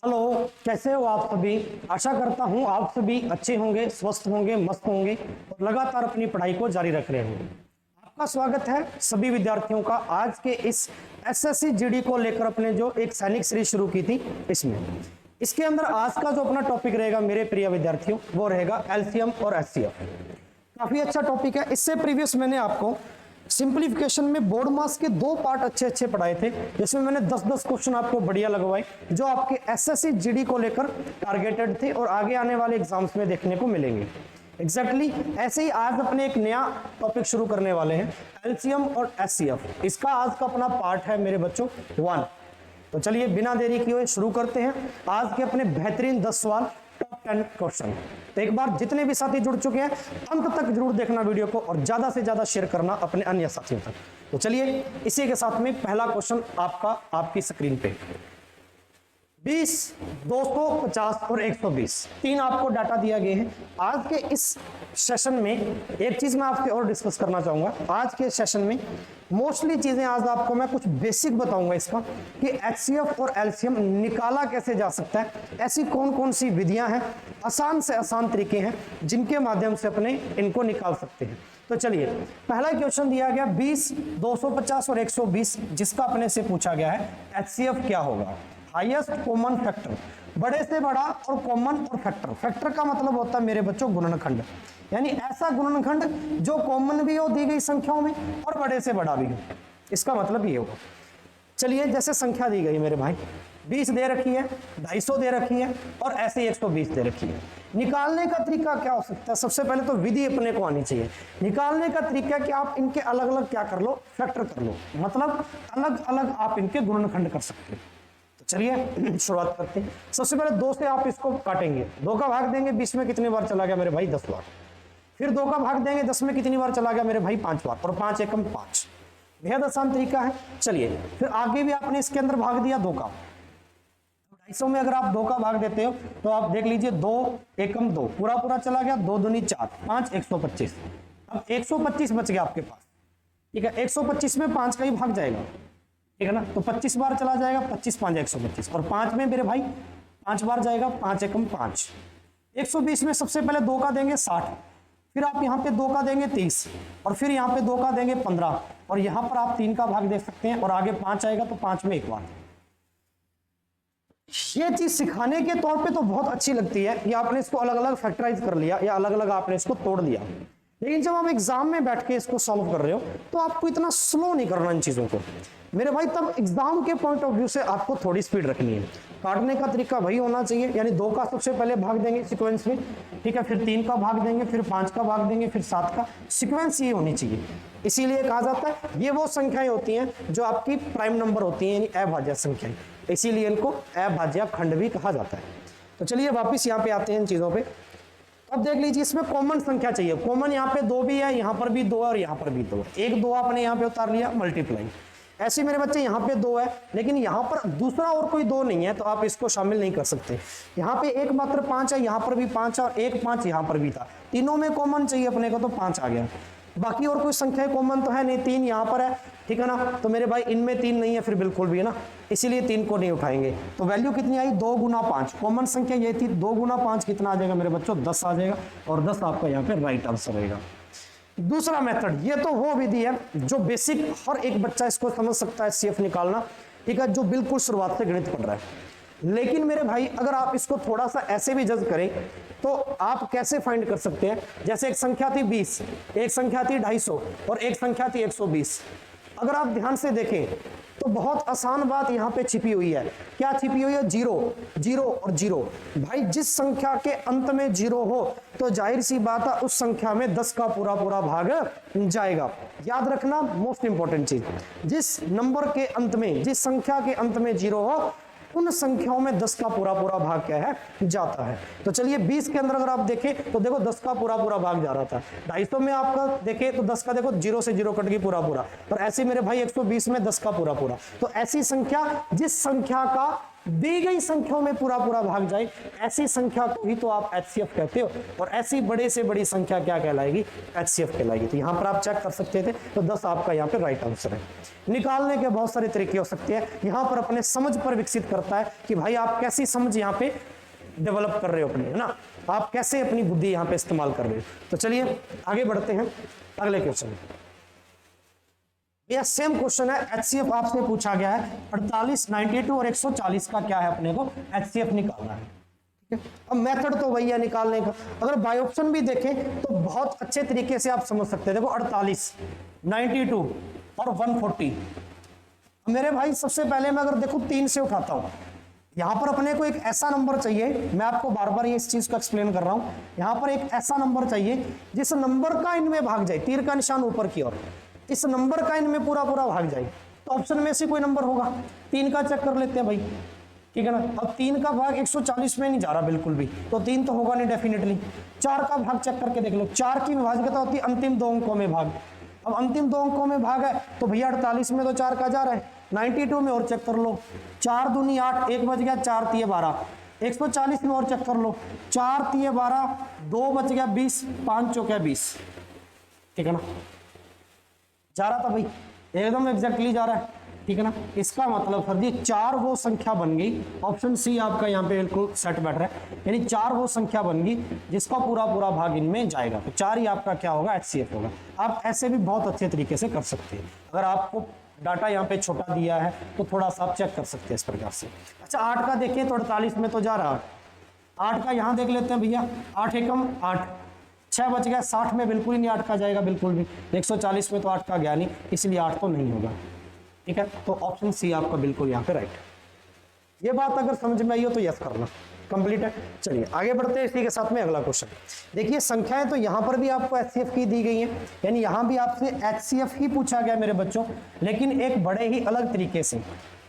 Hello, कैसे हो आप सभी। आशा करता हूं आप सभी अच्छे होंगे, स्वस्थ होंगे, मस्त होंगे और लगातार अपनी पढ़ाई को जारी रख रहे होंगे। आपका स्वागत है सभी विद्यार्थियों का आज के इस एसएससी जीडी को लेकर अपने जो एक सैनिक सीरीज शुरू की थी इसमें। इसके अंदर आज का जो अपना टॉपिक रहेगा मेरे प्रिय विद्यार्थियों वो रहेगा एलसीएम और एचसीएफ। काफी अच्छा टॉपिक है। इससे प्रीवियस मैंने आपको सिंपलीफिकेशन में बोर्ड मास के दो पार्ट अच्छे पढ़ाए थे, जिसमें मैंने 10-10 क्वेश्चन आपको बढ़िया लगवाए जो आपके एसएससी जीडी को लेकर टारगेटेड थे और आगे आने वाले एग्जाम्स में देखने को मिलेंगे। एग्जैक्टली ऐसे ही आज अपने एक नया टॉपिक शुरू करने वाले हैं, एलसीएम और एचसीएफ। इसका आज का अपना पार्ट है मेरे बच्चों 1। तो चलिए बिना देरी किए शुरू करते हैं आज के अपने बेहतरीन 10 सवाल, टॉप 10 क्वेश्चन। तो एक बार जितने भी साथी जुड़ चुके हैं अंत तक जरूर देखना वीडियो को और ज्यादा से ज्यादा शेयर करना अपने अन्य साथियों तक। तो चलिए इसी के साथ में पहला क्वेश्चन आपकी स्क्रीन पे 20, 250 और 120 तीन आपको डाटा दिया गया है। आज के इस सेशन में एक चीज मैं आपसे और डिस्कस करना चाहूंगा। आज के सेशन में मोस्टली चीजें आज आपको मैं कुछ बेसिक बताऊंगा इसका कि एचसीएफ और एलसीएम निकाला कैसे जा सकता है, ऐसी कौन कौन सी विधियां हैं, आसान से आसान तरीके हैं जिनके माध्यम से अपने इनको निकाल सकते हैं। तो चलिए पहला क्वेश्चन दिया गया 20, 250 और 120 जिसका अपने से पूछा गया है एचसीएफ क्या होगा। हाईएस्ट कॉमन फैक्टर, बड़े से बड़ा और कॉमन और फैक्टर। फैक्टर का मतलब होता है मेरे बच्चों गुणनखंड, यानी ऐसा गुणनखंड जो कॉमन भी हो दी गई संख्याओं में और बड़े से बड़ा भी हो। इसका मतलब ये होगा। चलिए जैसे संख्या दी गई मेरे भाई 20 दे रखी है, 250 दे रखी है और ऐसे ही 120 दे रखी है। निकालने का तरीका क्या हो सकता है? सबसे पहले तो विधि अपने को आनी चाहिए। निकालने का तरीका कि आप इनके अलग अलग क्या कर लो, फैक्टर कर लो, मतलब अलग अलग आप इनके गुणनखंड कर सकते हो। चलिए शुरुआत करते हैं। सबसे पहले 2 से आप इसको काटेंगे, 2 का भाग देंगे 20 में कितनी बार चला गया मेरे भाई 10 बार। फिर 2 का भाग देंगे 10 में कितनी बार चला गया मेरे भाई 5 बार, और 5 एकम 5। बेहद आसान तरीका है। चलिए फिर आगे भी आपने इसके अंदर भाग दिया 2 का। 250 में अगर आप 2 का भाग देते हो तो आप देख लीजिए 2 एकम 2 पूरा चला गया, 2 दूनी 4, 5 125। अब 125 बच गया आपके पास, ठीक है। 125 में 5 का ही भाग जाएगा, ठीक है ना, तो 25 बार चला जाएगा, 25 5 125 और 5 में मेरे भाई 5 बार जाएगा, 5 एकम 5। 120 में सबसे पहले 2 का देंगे 60, फिर आप यहाँ पे 2 का देंगे 30 और फिर यहाँ पे 2 का देंगे 15 और यहाँ पर आप 3 का भाग दे सकते हैं और आगे 5 आएगा तो 5 में एक बार। ये चीज सिखाने के तौर पे तो बहुत अच्छी लगती है कि आपने इसको अलग अलग फैक्टराइज कर लिया या अलग अलग आपने इसको तोड़ दिया, लेकिन जब आप एग्जाम में बैठ के इसको सॉल्व कर रहे हो तो आपको इतना स्लो नहीं करना इन चीजों को मेरे भाई। तब एग्जाम के पॉइंट ऑफ व्यू से आपको थोड़ी स्पीड रखनी है। काटने का तरीका वही होना चाहिए, यानी 2 का सबसे पहले भाग देंगे सीक्वेंस में, ठीक है, फिर 3 का भाग देंगे, फिर 5 का भाग देंगे, फिर 7 का। सीक्वेंस ये होनी चाहिए। इसीलिए कहा जाता है ये वो संख्याएं होती हैं जो आपकी प्राइम नंबर होती हैं, यानी अभाज्य संख्याएं, इसीलिए इनको अभाज्य खंड भी कहा जाता है। तो चलिए वापिस यहाँ पे आते हैं इन चीजों पे। अब देख लीजिए इसमें कॉमन संख्या चाहिए। कॉमन यहाँ पे 2 भी है, यहाँ पर भी 2 है और यहाँ पर भी 2 है। एक 2 आपने यहाँ पे उतार लिया, मल्टीप्लाई। ऐसे मेरे बच्चे यहाँ पे 2 है, लेकिन यहाँ पर दूसरा और कोई 2 नहीं है तो आप इसको शामिल नहीं कर सकते। यहाँ पे एक मात्र 5 है, यहाँ पर भी 5 है और एक 5 यहाँ पर भी था। तीनों में कॉमन चाहिए अपने को तो 5 आ गया। बाकी और कोई संख्या कॉमन तो है नहीं, 3 यहाँ पर है, ठीक है ना, तो मेरे भाई इनमें 3 नहीं है फिर बिल्कुल भी, है ना, इसीलिए 3 को नहीं उठाएंगे। तो वैल्यू कितनी आई 2 गुना 5, कॉमन संख्या ये थी। 2 गुना 5 कितना आ जाएगा मेरे बच्चों 10 आ जाएगा और 10 आपका यहाँ पे राइट आंसर रहेगा। दूसरा मेथड, ये तो वो विधि है जो बेसिक हर एक बच्चा इसको समझ सकता है, सीएफ निकालना, ठीक है, जो बिल्कुल शुरुआत से गणित पढ़ रहा है। लेकिन मेरे भाई अगर आप इसको थोड़ा सा ऐसे भी जज करें तो आप कैसे फाइंड कर सकते हैं। जैसे एक संख्या थी 20, एक संख्या थी 250 और एक संख्या थी 120। अगर आप ध्यान से देखें तो बहुत आसान बात यहाँ पे छिपी हुई है। क्या छिपी हुई है? 0 0 और 0। भाई जिस संख्या के अंत में 0 हो तो जाहिर सी बात है उस संख्या में 10 का पूरा भाग जाएगा। याद रखना मोस्ट इंपॉर्टेंट चीज, जिस नंबर के अंत में, जिस संख्या के अंत में 0 हो उन संख्याओं में 10 का पूरा भाग क्या है जाता है। तो चलिए 20 के अंदर अगर आप देखें तो देखो 10 का पूरा भाग जा रहा था। 250 में आपका देखें तो 10 का देखो 0 से 0 कट गई पूरा, और ऐसे मेरे भाई 120 में 10 का पूरा। तो ऐसी संख्या जिस संख्या का दी गई संख्याओं में पूरा पूरा भाग जाए, ऐसी संख्या को ही तो आप HCF कहते हो, और ऐसी बड़े से बड़ी संख्या क्या कहलाएगी, HCF कहलाएगी। तो यहाँ पर आप चेक कर सकते थे, तो 10 आपका यहाँ पे राइट आंसर है। निकालने के बहुत सारे तरीके हो सकते हैं, यहाँ पर अपने समझ पर विकसित करता है कि भाई आप कैसी समझ यहाँ पे डेवलप कर रहे हो अपनी, है ना, आप कैसे अपनी बुद्धि यहाँ पे इस्तेमाल कर रहे हो। तो चलिए आगे बढ़ते हैं अगले क्वेश्चन। यह सेम क्वेश्चन है, HCF आपसे पूछा गया है 48, 92 और 140 का क्या है, अपने को HCF निकालना है। ठीक है, अब मेथड तो वही है निकालने का। अगर बाय ऑप्शन भी देखें तो बहुत अच्छे तरीके से आप समझ सकते हैं। देखो 48, 92 और 140। मेरे भाई सबसे पहले मैं अगर देखो 3 से उठाता हूं, यहां पर अपने को एक ऐसा नंबर चाहिए, मैं आपको बार बार ये इस चीज को एक्सप्लेन कर रहा हूं, यहां पर एक ऐसा नंबर चाहिए जिस नंबर का इनमें भाग जाए, तीर का निशान ऊपर की ओर, इस नंबर का इनमें पूरा पूरा भाग जाए। तो ऑप्शन में से कोई नंबर होगा, 3 का चेक कर लेते हैं भाई, ठीक है ना। अब 3 का भाग 140 में नहीं जा रहा बिल्कुल भी, तो 3 तो होगा नहीं डेफिनेटली। 4 का भाग चेक करके देख लो, 4 की विभाज्यता होती है अंतिम 2 अंकों में भाग। अब अंतिम 2 अंकों में भाग है तो भैया 48 में तो 4 का जा रहा है, 92 में और चेक कर लो, 4 दूनी 8, 1 बच गया, 4 तिये 12, 140 में और चेक कर लो, 4 तिये 12, 2 बच गया 20, 5 चौके 20, ठीक है ना, जा रहा था भाई, एकदम एग्जैक्टली जा रहा है, ठीक है ना। इसका मतलब सर जी 4 वो संख्या बन गई, ऑप्शन सी आपका यहाँ पे बिल्कुल सेट बैठ रहा है, यानी 4 वो संख्या बन गई जिसका पूरा पूरा भाग इनमें जाएगा, तो 4 ही आपका क्या होगा, HCF होगा। आप ऐसे भी बहुत अच्छे तरीके से कर सकते हैं, अगर आपको डाटा यहाँ पे छोटा दिया है तो थोड़ा सा आप चेक कर सकते हैं इस प्रकार से। अच्छा 8 का देखें तो 48 में तो जा रहा है, 8 का यहाँ देख लेते हैं भैया, 8 एकम 8, 6 बच गया, 60 में बिल्कुल ही नहीं 8 का जाएगा बिल्कुल भी, 140 में तो 8 का गया नहीं, इसलिए 8 तो नहीं होगा, ठीक है। तो ऑप्शन सी आपका बिल्कुल यहाँ पे राइट है। ये बात अगर समझ में आई हो तो यस करना, कंप्लीट है। चलिए आगे बढ़ते हैं इसी के साथ में अगला क्वेश्चन। देखिए संख्याएं तो यहाँ पर भी आपको HCF की दी गई हैं, यानी यहाँ भी आपसे HCF ही पूछा गया मेरे बच्चों, लेकिन एक बड़े ही अलग तरीके से।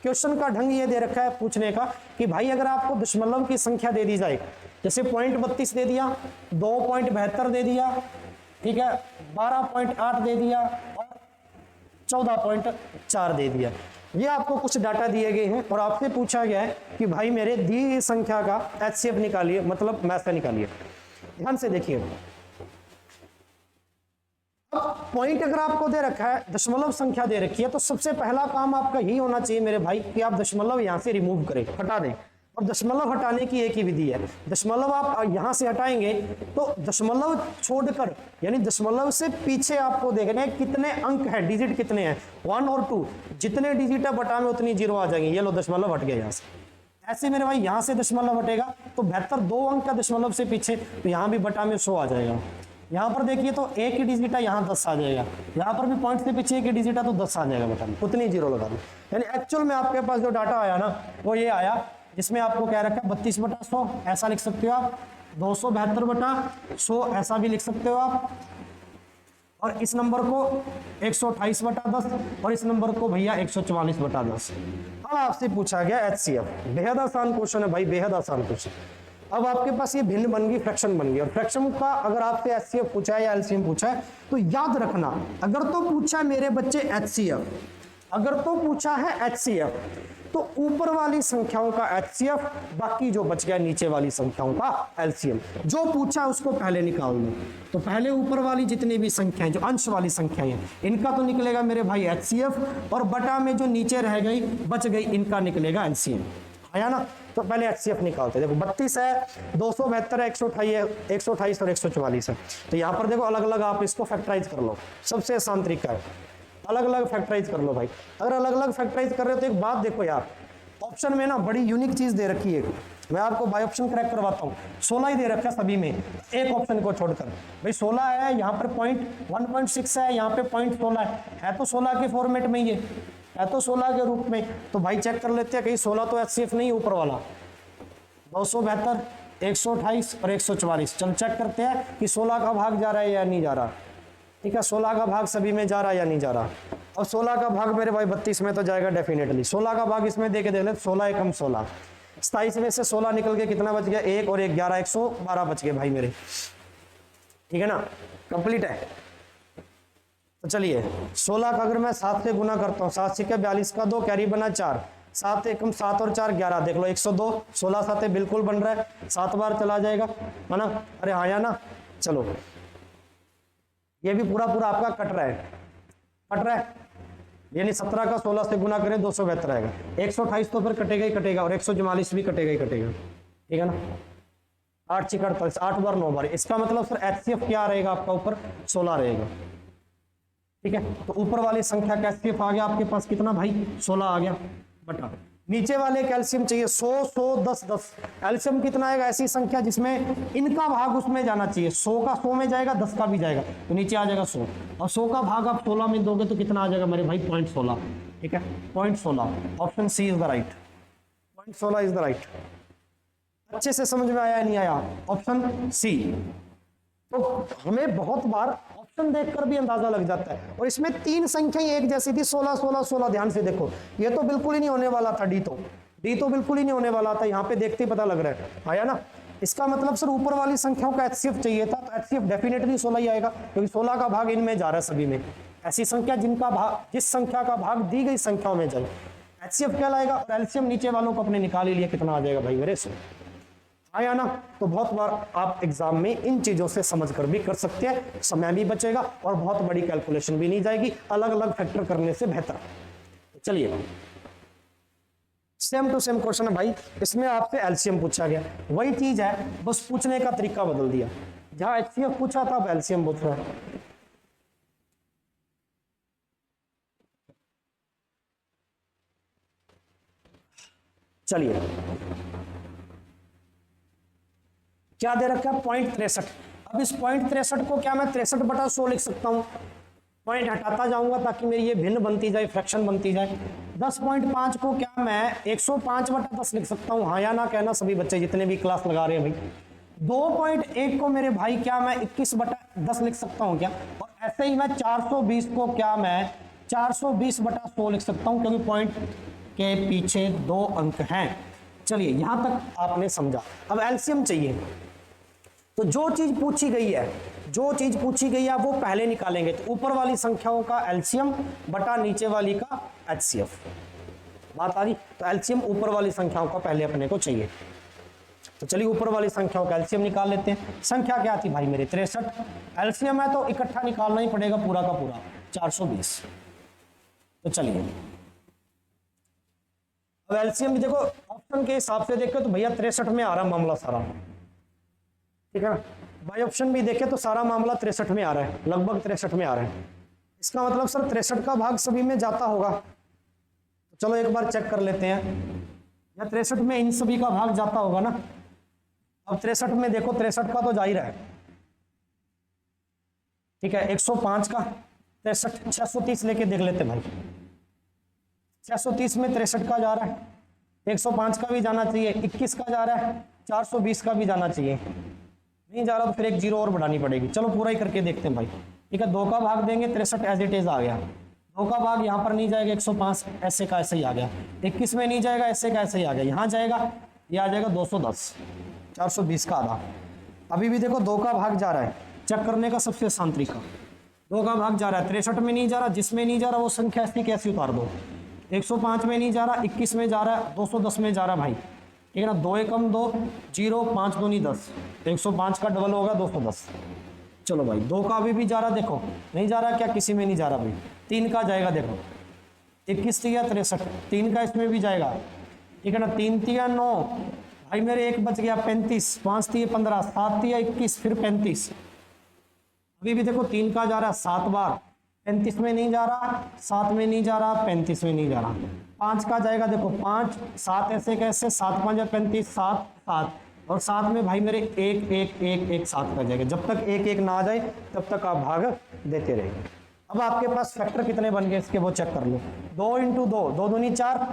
क्वेश्चन का ढंग ये दे रखा है पूछने का कि भाई अगर आपको दशमलव की संख्या दे दी जाए, जैसे 0.32 दे दिया, 2.72 दे दिया, ठीक है, 12.8 दे दिया और 14.4 दे दिया, ये आपको कुछ डाटा दिए गए हैं और आपसे पूछा गया है कि भाई मेरे दी गई संख्या का HCF निकालिए, मतलब मैथ से निकालिए। ध्यान से देखिए, अब पॉइंट अगर आपको दे रखा है, दशमलव संख्या दे रखी है, तो सबसे पहला काम आपका यही होना चाहिए मेरे भाई कि आप दशमलव यहां से रिमूव करें, हटा दें। और दशमलव हटाने की एक ही विधि है, दशमलव आप यहां से हटाएंगे तो दशमलव छोड़कर, यानी दशमलव से पीछे आपको देखना है कितने अंक है, डिजिट कितने हैं, 1 और 2, जितने डिजिट है बटा में उतनी जीरो आ जाएंगे। ये लो दशमलव हट गया यहाँ से, ऐसे मेरे भाई यहां से दशमलव हटेगा तो 72 2 अंक का दशमलव से पीछे, तो यहाँ भी बटा में 100 आ जाएगा। यहाँ पर देखिए तो एक ही डिजिट है, यहाँ 10 आ जाएगा, यहाँ पर भी पॉइंट से पीछे एक ही डिजिट है तो 10 आ जाएगा बटा में, उतनी जीरो लगा दो। यानी एक्चुअल में आपके पास जो डाटा आया ना वो ये आया, जिसमें आपको क्या रखा है 32/100 ऐसा लिख सकते हो आप, 272/100 ऐसा भी लिख सकते हो आप, और इस नंबर को 128/10 और इस नंबर को भैया 144/10। अब आपसे पूछा गया HCF, बेहद आसान क्वेश्चन है भाई, बेहद आसान क्वेश्चन। अब आपके पास ये भिन्न बन गई, फ्रैक्शन बन गई, और फ्रैक्शन का अगर आपसे HCF पूछा है या LCM पूछा है तो याद रखना, अगर तो पूछा है मेरे बच्चे HCF, अगर तो पूछा है HCF तो ऊपर वाली संख्याओं का HCF, बाकी जो बच गया नीचे वाली संख्याओं का LCM। जो पूछा है उसको पहले निकाल दो, तो पहले ऊपर वाली जितनी भी संख्याएं, जो अंश वाली संख्याएं हैं, इनका तो निकलेगा मेरे भाई HCF, और बटा में जो नीचे रह गई बच गई इनका निकलेगा LCM, आया ना। तो पहले HCF निकालते हैं। देखो 32 है, 272 है, 128 और 144 है, तो यहाँ पर देखो अलग अलग आप इसको फैक्टराइज कर लो, सबसे आसान तरीका है, अलग अलग फैक्टराइज कर लो भाई। अगर अलग अलग फैक्टराइज कर रहे हो तो एक बात देखो यार, ऑप्शन में ना बड़ी यूनिक चीज दे रखी है, मैं आपको बाय ऑप्शन क्रैक करवाता हूँ, 16 ही दे रखा है सभी में, एक ऑप्शन को छोड़कर। भाई 16 है, यहाँ पर पॉइंट 1.6 है, यहाँ पे पॉइंट 16 है तो 16 के फॉर्मेट में ये है, तो 16 के रूप में। तो भाई चेक कर लेते हैं, कहीं 16 तो HCF नहीं ऊपर वाला, 272, 128 और 144, चल चेक करते हैं कि 16 का भाग जा रहा है या नहीं जा रहा। ठीक है, 16 का भाग सभी में जा रहा है या नहीं जा रहा। और 16 का भाग मेरे भाई 32 में तो जाएगा डेफिनेटली, 16 का भाग इसमें देके देख ले, 16 एकम 16, 27 में से 16 निकल के कितना बच गया, 1 और 1 11, 112 बच गए भाई मेरे, ठीक है ना, कंप्लीट है। तो चलिए 16 का अगर मैं 7 से गुना करता हूँ, 7 से 42 का 2 कैरी बना 4, 7 एकम 7 और 4 11, देख लो 102, 16 7 बिल्कुल बन रहा है, 7 बार चला जाएगा, है ना? अरे हाँ या ना? चलो ये भी पूरा पूरा आपका कट रहा है, कट रहा है, यानी 17 का 16 से गुना करें 272 आएगा, 128 तो फिर कटेगा ही कटेगा, और 144 भी कटेगा ही कटेगा, ठीक है ना? 8 6 48, 8 बार 9 बार, इसका मतलब सर एचसीएफ क्या रहेगा आपका ऊपर? 16 रहेगा, ठीक है? तो ऊपर वाली संख्या का एचसीएफ आ गया आपके पास कितना भाई? 16 आ गया, बटा नीचे वाले कैल्शियम चाहिए 100 100 10 10, एल्शियम कितना आएगा? ऐसी संख्या जिसमें इनका भाग उसमें जाना चाहिए, 100 का 100 में जाएगा, 10 का भी जाएगा, तो नीचे आ जाएगा 100, और 100 का भाग आप 16 में दोगे तो कितना आ जाएगा मेरे भाई? 0.16, ठीक है? 0.16, option C is the right, 0.16 is the right. अच्छे से समझ में आया या नहीं आया? Option C. तो हमें बहुत बार ऑप्शन देखकर भी अंदाजा लग जाता है, और इसमें 3 संख्याएं एक जैसी थी, 16 16 16, ध्यान से देखो, ये तो बिल्कुल ही नहीं होने वाला था, डी तो बिल्कुल ही नहीं होने वाला था, यहाँ पे देखते ही पता लग रहा है, आया ना? इसका मतलब सर ऊपर वाली संख्याओं का एचसीएफ चाहिए था, तो एचसीएफ डेफिनेटली 16 ही आएगा, क्योंकि 16 का भाग इनमें जा रहा है सभी में, ऐसी संख्या जिनका भाग, जिस संख्या का भाग दी गई संख्याओं में जाए, एचसीएफ क्या लाएगा? और एलसीएम नीचे वालों को अपने निकाल ही लिया, कितना आ जाएगा भाई मेरे? 100, आया ना? तो बहुत बार आप एग्जाम में इन चीजों से समझकर भी कर सकते हैं, समय भी बचेगा और बहुत बड़ी कैलकुलेशन भी नहीं जाएगी, अलग अलग फैक्टर करने से बेहतर। तो चलिए सेम टू सेम क्वेश्चन है भाई, इसमें आपसे एलसीएम पूछा गया, वही चीज है, बस पूछने का तरीका बदल दिया, जहां एचसीएफ पूछा था अब एलसीएम पूछ रहा है। चलिए क्या दे रखा है? 0.63। अब इस 0.63 को क्या मैं 63/100 लिख सकता हूं? पॉइंट हटाता जाऊंगा ताकि मेरी ये भिन्न बनती जाए, फ्रैक्शन बनती जाए। 10.5 को क्या मैं 105/10 लिख सकता हूं? हाँ या ना कहना सभी बच्चे जितने भी क्लास लगा रहे हैं भाई। 2.1 को मेरे भाई क्या मैं 21/10 लिख सकता हूं क्या? और ऐसे ही मैं 420 को क्या मैं 420/100 लिख सकता हूं, क्योंकि पॉइंट के पीछे 2 अंक हैं। चलिए यहां तक आपने समझा। अब एलसीएम चाहिए, तो जो चीज पूछी गई है वो पहले निकालेंगे। तो ऊपर वाली संख्याओं का एलसीएम बटा नीचे वाली का एचसीएफ, बात आ रही। तो एलसीएम ऊपर वाली संख्याओं का पहले अपने को चाहिए। तो चलिए ऊपर वाली संख्याओं का एलसीएम निकाल लेते हैं। संख्या क्या थी भाई मेरे? 63। एलसीएम है तो इकट्ठा निकालना ही पड़ेगा पूरा का पूरा 420। तो चलिए अब एलसीएम भी देखो, ऑप्शन के हिसाब से देखें तो भैया 63 में आ रहा मामला सारा, ठीक है ना। बाई ऑप्शन भी देखें तो सारा मामला 63 में आ रहा है, लगभग 63 में आ रहा है। इसका मतलब सर 63 का भाग सभी में जाता होगा। तो चलो एक बार चेक कर लेते हैं, या 63 में इन सभी का भाग जाता होगा ना। अब 63 में देखो 63 का तो जा ही रहा है, ठीक है। 105 का 63, 630 लेके देख लेते भाई। 630 में 63 का जा रहा है, 105 का भी जाना चाहिए, 21 का जा रहा है, 420 का भी जाना चाहिए। नहीं जा रहा तो फिर एक जीरो और बढ़ानी पड़ेगी। चलो पूरा ही करके देखते हैं भाई, ठीक है। 2 का भाग देंगे, 63 एज इट इज आ गया। 2 का भाग यहाँ पर नहीं जाएगा, 105 ऐसे का ऐसे ही आ गया। 21 में नहीं जाएगा, ऐसे का ऐसे ही आ गया। यहाँ जाएगा, ये आ जाएगा 210, 420 का आधा। अभी भी देखो 2 का भाग जा रहा है, चेक करने का सबसे आसान तरीका। 2 का भाग जा रहा है, 63 में नहीं जा रहा, जिसमें नहीं जा रहा वो संख्या ऐसी कैसी उतार दो। 105 में नहीं जा रहा, 21 में जा रहा है, 210 में जा रहा भाई, ठीक है ना। 2 एकम 2, 0, 5 दूनी 10, 105 का डबल होगा 210। चलो भाई 2 का अभी भी जा रहा, देखो नहीं जा रहा क्या? किसी में नहीं जा रहा भाई। 3 का जाएगा, देखो 21 तिया 63, 3 का इसमें भी जाएगा, ठीक है ना। 3 तिया 9 भाई मेरे, 1 बच गया 35, 5 तिया 15, 7 तिया 21, फिर 35। अभी भी देखो 3 का जा रहा है 7 बार, 35 में नहीं जा रहा, 7 में नहीं जा रहा, 35 में नहीं जा रहा। 5 का जाएगा, देखो 5 7 ऐसे कैसे, 7 5 35, 7 7, और 7 में भाई मेरे 1 1 1 1 7 का जाएगा। जब तक 1 1 ना आ जाए तब तक आप भाग देते रहेंगे। अब आपके पास फैक्टर कितने बन गए इसके वो चेक कर लो। 2 × 2, 2 दूनी 4,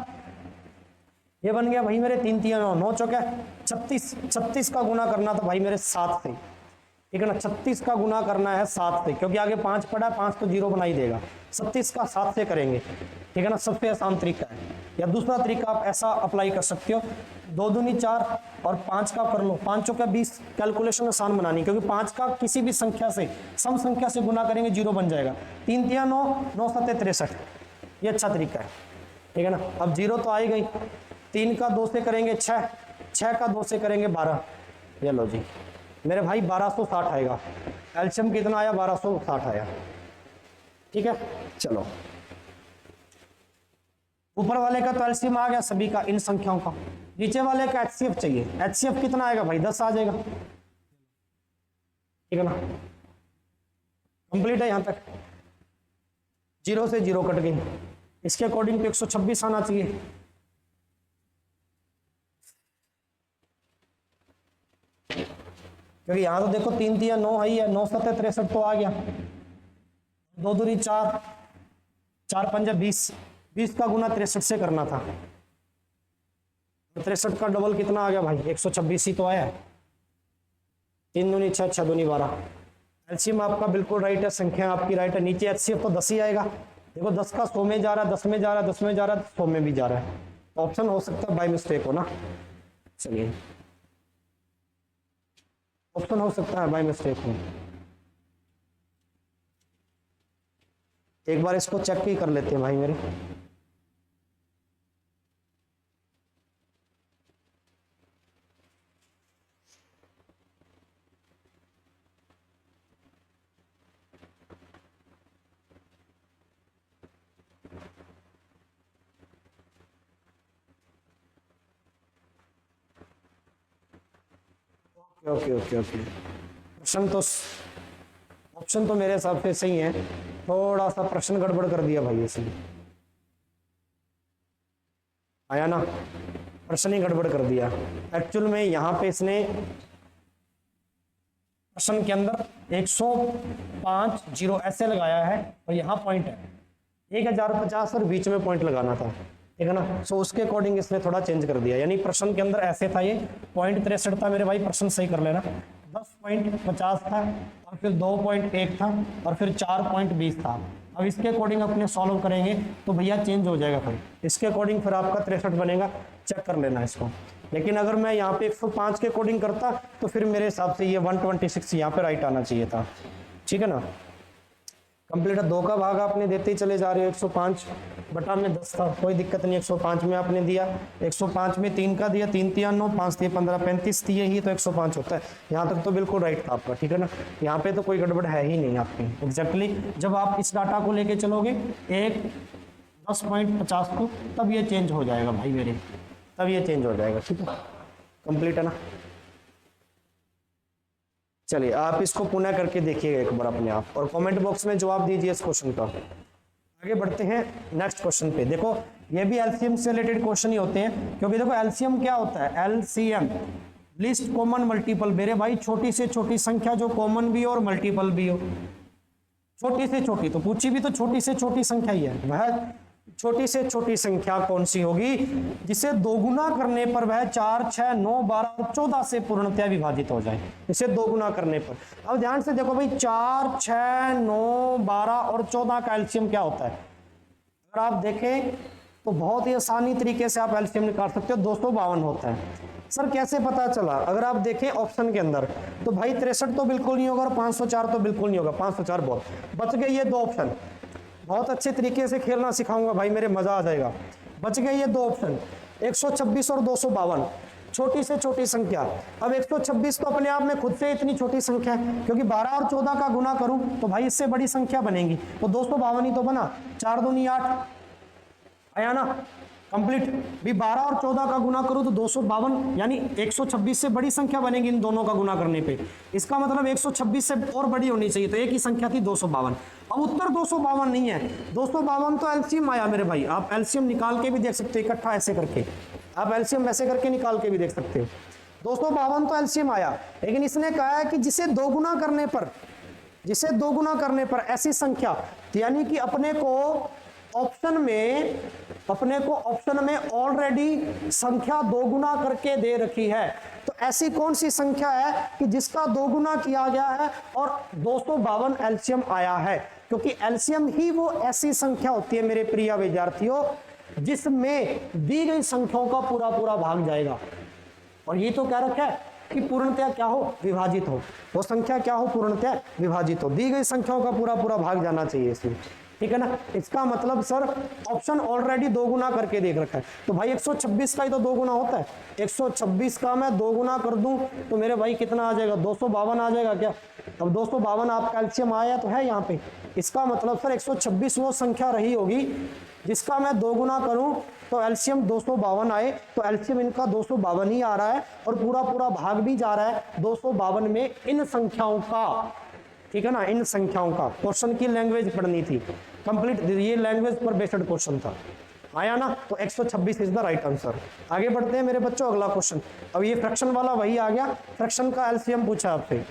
ये बन गया भाई मेरे 3 3 9, 9 चौके 36। 36 का गुना करना था भाई मेरे 7 से, ठीक है ना। 36 का गुना करना है 7 से, क्योंकि आगे 5 पड़ा है, 5 तो 0 बना ही देगा। 37 का 7 से करेंगे, ठीक है ना। सबसे आसान तरीका है। या दूसरा तरीका आप ऐसा अप्लाई कर सकते हो, 2 दूनी 4 और 5 का कर लो, 5 चौके 20। कैलकुलेशन आसान बनानी, क्योंकि 5 का किसी भी संख्या से, सम संख्या से गुना करेंगे 0 बन जाएगा। 3 3 9, 9 7 63, ये अच्छा तरीका है। ठीक है ना। अब 0 तो आ ही गई, 3 का 2 से करेंगे 6, 6 का 2 से करेंगे 12। ये लो जी मेरे भाई 1260 आएगा। एलसीएम कितना आया? 1260 आया। ठीक है, चलो ऊपर वाले का तो एलसीएम आ गया सभी का, इन संख्याओं का। नीचे वाले का एचसीएफ चाहिए। एचसीएफ कितना आएगा भाई? 10 आ जाएगा। ठीक है ना, कंप्लीट है यहां तक। 0 से 0 कट गई, इसके अकॉर्डिंग तो 126 आना चाहिए। क्योंकि यहां तो देखो 3 3 9 है ही है, 9 7 63 तो आ गया। 2 दूनी 4, 4 5 20, 20 का गुना 63 से करना था। 63 का डबल कितना आ गया भाई? 126 ही तो आया। 3 दूनी 6, 6 दूनी 12। एलसीएम आपका बिल्कुल राइट है, संख्या आपकी राइट है। नीचे एचसीएफ तो 10 ही आएगा। देखो 10 का 100 में जा रहा है, 10 में जा रहा है, 10 में जा रहा है, 100 में भी जा रहा है। ऑप्शन हो सकता है बाय मिस्टेक हो ना। चलिए ऑप्शन हो सकता है बाय मिस्टेक हो। एक बार इसको चेक ही कर लेते हैं भाई मेरे। ओके ओके ओके, ऑप्शन तो मेरे हिसाब से सही है। थोड़ा सा प्रश्न गड़बड़ कर दिया भाई इसने, आया ना, प्रश्न ही गड़बड़ कर दिया। एक्चुअल में यहाँ पे इसने प्रश्न के अंदर 105 ऐसे लगाया है और यहाँ पॉइंट है 1050 और बीच में पॉइंट लगाना था। ठीक है ना, सो उसके अकॉर्डिंग इसने थोड़ा चेंज कर दिया। यानी प्रश्न के अंदर ऐसे था, ये .63 था मेरे भाई, प्रश्न सही कर लेना। 10.50 था और फिर 2.1 था और फिर 4.20 था। अब इसके अकॉर्डिंग अपने सॉल्व करेंगे तो भैया चेंज हो जाएगा। फिर इसके अकॉर्डिंग फिर आपका 63 बनेगा, चेक कर लेना इसको। लेकिन अगर मैं यहाँ पे 105 के अकॉर्डिंग करता तो फिर मेरे हिसाब से ये 126 यहाँ पे राइट आना चाहिए था। ठीक है ना, कंप्लीट है। 2 का भाग आपने देते ही चले जा रहे हो। 105 बटा में 10 था, कोई दिक्कत नहीं। 105 में आपने दिया, 105 में 3 का दिया, 3 3 9, 5 3 15 35 दिए ही तो 105 होता है। यहाँ तक तो बिल्कुल राइट था आपका। ठीक है ना, यहाँ पे तो कोई गड़बड़ है ही नहीं आपकी। एग्जैक्टली जब आप इस डाटा को लेके चलोगे 10.50 को, तब ये चेंज हो जाएगा भाई मेरे, तब ये चेंज हो जाएगा। ठीक है, कंप्लीट है ना। चलिए आप इसको पुनः करके देखिएगा एक बार अपने आप और कमेंट बॉक्स में जवाब दीजिए इस क्वेश्चन का। आगे बढ़ते हैं नेक्स्ट क्वेश्चन पे। देखो ये भी एलसीएम से रिलेटेड क्वेश्चन ही होते हैं, क्योंकि देखो एलसीएम क्या होता है? LCM least common multiple. मेरे भाई छोटी से छोटी संख्या जो कॉमन भी हो और मल्टीपल भी हो। छोटी से छोटी तो पूछी भी तो छोटी से छोटी संख्या ही है। वह छोटी से छोटी संख्या कौन सी होगी जिसे दोगुना करने पर वह 4 6 9 12 और 14 से पूर्णतया विभाजित हो जाए। इसे दोगुना करने पर, अब ध्यान से देखो भाई, 4 6 9 12 और 14 का एलसीएम क्या होता है? अगर आप देखें तो बहुत ही आसानी तरीके से आप एलसीएम निकाल सकते हो। 252 होता है। सर कैसे पता चला? अगर आप देखें ऑप्शन के अंदर तो भाई 63 तो बिल्कुल नहीं होगा और 504 तो बिल्कुल नहीं होगा। 504 बहुत बच गए ये 2 ऑप्शन। बहुत अच्छे तरीके से खेलना सिखाऊंगा भाई मेरे, मजा आ जाएगा। बच गए ये 2 ऑप्शन, 126 और 252, छोटी से छोटी संख्या। अब 126 तो अपने आप में खुद से इतनी छोटी संख्या है, क्योंकि 12 और 14 का गुना करूं तो भाई इससे बड़ी संख्या बनेगी। तो 252 ही तो बना। 4 दूनी 8 आया ना, कंप्लीट। भी 12 और 14 का गुना करूं तो 252, यानी 126 से बड़ी संख्या बनेगी इन दोनों का गुना करने पे। इसका मतलब 126 से और बड़ी होनी चाहिए, तो एक ही संख्या थी 252। अब उत्तर 252 नहीं है। 252 तो एलसीएम आया मेरे भाई। आप एलसीएम निकाल के भी देख सकते हो, इकट्ठा ऐसे करके आप एलसीएम ऐसे करके निकाल के भी देख सकते हो। 252 तो एलसीएम आया, लेकिन इसने कहा है कि जिसे दोगुना करने पर ऐसी संख्या, यानी कि अपने को ऑप्शन में ऑलरेडी संख्या दोगुना करके दे रखी है। तो ऐसी कौन सी संख्या है कि जिसका दोगुना किया गया है और 252 एलसीएम आया है? क्योंकि एलसीएम ही वो ऐसी संख्या होती है मेरे प्रिय विद्यार्थियों जिसमें दी गई संख्याओं का पूरा पूरा भाग जाएगा। और ये तो क्या रखा है कि पूर्णतया क्या हो? विभाजित हो। वो संख्या क्या हो? पूर्णतया विभाजित हो। दी गई संख्याओं का पूरा पूरा भाग जाना चाहिए इसमें। ठीक है ना। इसका मतलब सर ऑप्शन ऑलरेडी 2 गुना करके देख रखा है, तो भाई 126 का ही तो 2 गुना होता है। 126 का मैं 2 गुना कर दूं तो मेरे भाई कितना आ जाएगा, 252 आ जाएगा क्या। अब 252 आपका एलसीएम आया तो है यहाँ पे, इसका मतलब सर 126 वो संख्या रही होगी जिसका मैं 2 गुना करूं तो एलसीएम 252 आए, तो एलसीएम इनका 252 ही आ रहा है और पूरा पूरा भाग भी जा रहा है 252 में इन संख्याओं का, ठीक है ना, इन संख्याओं का। क्वेश्चन की लैंग्वेज पढ़नी थी कंप्लीट, ये लैंग्वेज पर बेस्ड क्वेश्चन था, आया ना। तो 126 इज द राइट आंसर। आगे बढ़ते हैं मेरे बच्चों, अगला क्वेश्चन। अब ये फ्रैक्शन वाला वही आ गया, फ्रैक्शन का एलसीएम पूछा आपसे,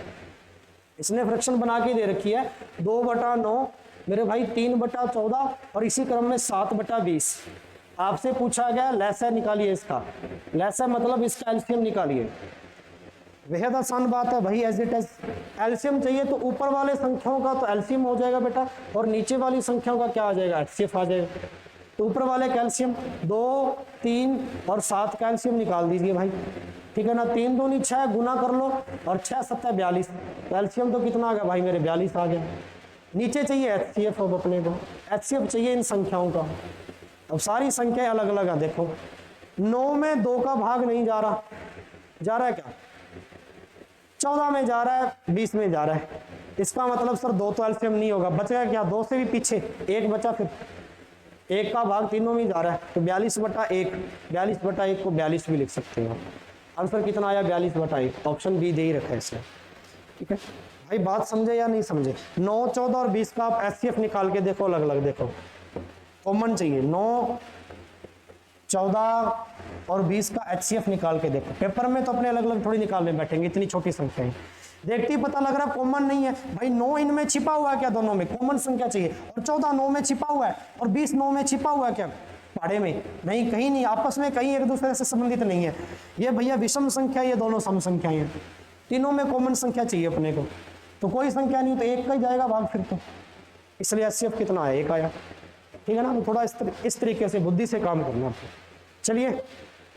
इसने फ्रैक्शन बना के दे रखी है 2/9 मेरे भाई 3/14 और इसी क्रम में 7/20। आपसे पूछा गया लैसा निकालिए, इसका लैसा मतलब इसका एलसीएम निकालिए। बेहद आसान बात है भाई, एज इट इज। एलसीएम चाहिए तो ऊपर वाले संख्याओं का तो एलसीएम हो जाएगा बेटा, और नीचे वाली संख्याओं का क्या आ जाएगा, एचसीएफ आ जाएगा। तो ऊपर वाले कैल्शियम 2, 3 और 7 कैल्शियम निकाल दीजिए भाई, ठीक है ना। 3 दूनी 6 गुना कर लो और 6 7 42, कैल्शियम तो कितना आ गया भाई मेरे 42 आ गया। नीचे चाहिए एचसीएफ, अब अपने को एचसीएफ चाहिए इन संख्याओं का। अब सारी संख्या अलग अलग है, देखो 9 में 2 का भाग नहीं जा रहा, जा रहा है क्या, 14 में जा रहा है, 20 में जा रहा है। इसका मतलब सर 2 तो एलसीएम नहीं होगा, बचेगा क्या, 2 से भी पीछे 1 बचा, फिर 1 का भाग तीनों में जा रहा है तो 42/1, 42/1 को 42 भी लिख सकते हो। आंसर कितना आया, 42/1, ऑप्शन बी दे ही रखा है इसमें, ठीक है भाई। बात समझे या नहीं समझे। 9, 14 और 20 का आप एचसीएफ निकाल के देखो, अलग अलग देखो, कॉमन चाहिए। 9, 14 और 20 का एचसीएफ निकाल के देखो। पेपर में तो अपने अलग अलग थोड़ी निकालने बैठेंगे, इतनी छोटी संख्या है, देखते ही पता लग रहा है कॉमन नहीं है भाई। 9 इनमें छिपा हुआ है क्या, दोनों में कॉमन संख्या चाहिए। और 14 9 में छिपा हुआ है और 20 9 में छिपा हुआ है क्या, पहाड़े में नहीं, कहीं नहीं, आपस में कहीं एक दूसरे से संबंधित नहीं है। ये भैया विषम संख्या, ये दोनों सम संख्याएं हैं, तीनों में कॉमन संख्या चाहिए अपने को। तो कोई संख्या नहीं तो 1 का ही जाएगा भाग फिर तो, इसलिए एचसीएफ कितना है, 1 आया, ठीक है ना। तो थोड़ा इस तरीके से बुद्धि से काम करना। चलिए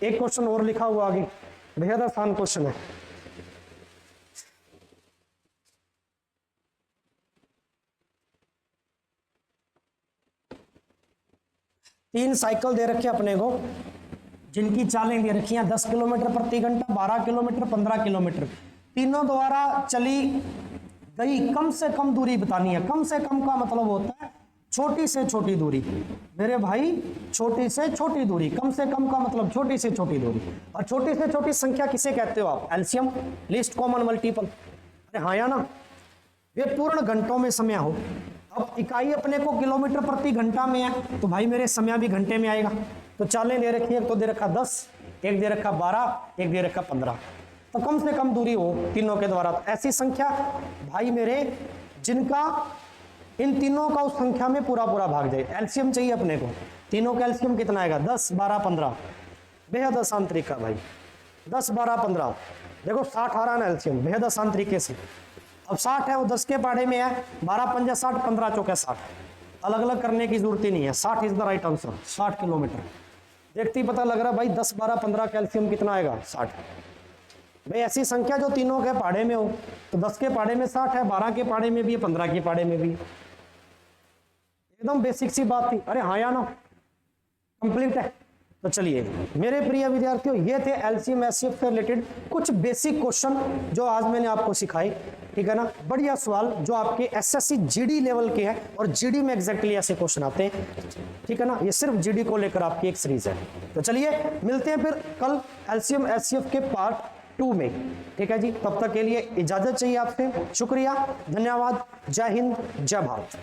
एक क्वेश्चन और लिखा हुआ आगे, बेहद आसान क्वेश्चन है। तीन साइकिल दे रखे अपने को, जिनकी चालें दे रखी हैं 10 किलोमीटर प्रति घंटा, 12 किलोमीटर, 15 किलोमीटर। तीनों द्वारा चली गई कम से कम दूरी बतानी है। कम से कम का मतलब होता है छोटी से छोटी दूरी, मेरे भाई छोटी से छोटी दूरी। कम से कम का मतलब छोटी से छोटी दूरी, और छोटी से छोटी संख्या किसे कहते हो आप, एलसीएम, लीस्ट कॉमन मल्टीपल। अरे हाँ या ना। वे पूर्ण घंटों में समय हो। अब इकाई अपने को किलोमीटर प्रति घंटा में है तो भाई मेरे समय भी घंटे में आएगा। तो चालें दे रखी है, तो दे रखा 10, एक दे रखा 12, एक दे रखा 15। तो कम से कम दूरी हो तीनों के द्वारा। तो ऐसी संख्या भाई मेरे जिनका इन तीनों का उस संख्या में पूरा पूरा भाग जाए। एलसीएम चाहिए अपने को, तीनों का एलसीएम कितना आएगा, 10, 12, 15। बेहद आसान तरीका भाई, 10, 12, 15। देखो 60 आ रहा है ना एलसीएम, बेहद आसान तरीके से। अब 60 है वो 10 के पहाड़े में है, 12 पंजा 60, 15 चौके 60। अलग अलग करने की जरूरत ही नहीं है, 60 is the right answer. 60 kilometre देखते ही पता लग रहा है भाई, 10, 12, 15 कैल्शियम कितना आएगा, 60। भाई ऐसी संख्या जो तीनों के पहाड़े में हो, तो 10 के पहाड़े में 60 है, 12 के पहाड़े में भी है, 15 के पहाड़े में भी। एकदम बेसिक सी बात थी। अरे हाँ या ना, कंप्लीट है। तो चलिए मेरे प्रिय विद्यार्थियों, ये थे एलसीएम एचसीएफ से रिलेटेड कुछ बेसिक क्वेश्चन जो आज मैंने आपको सिखाए, ठीक है ना। बढ़िया सवाल जो आपके एसएससी जीडी लेवल के हैं, और जीडी में एग्जैक्टली ऐसे क्वेश्चन आते हैं, ठीक है ना। ये सिर्फ जीडी को लेकर आपकी एक सीरीज है। तो चलिए मिलते हैं फिर कल एलसीएम एचसीएफ के पार्ट 2 में, ठीक है जी। तब तक के लिए इजाजत चाहिए आपसे। शुक्रिया, धन्यवाद, जय हिंद, जय भारत।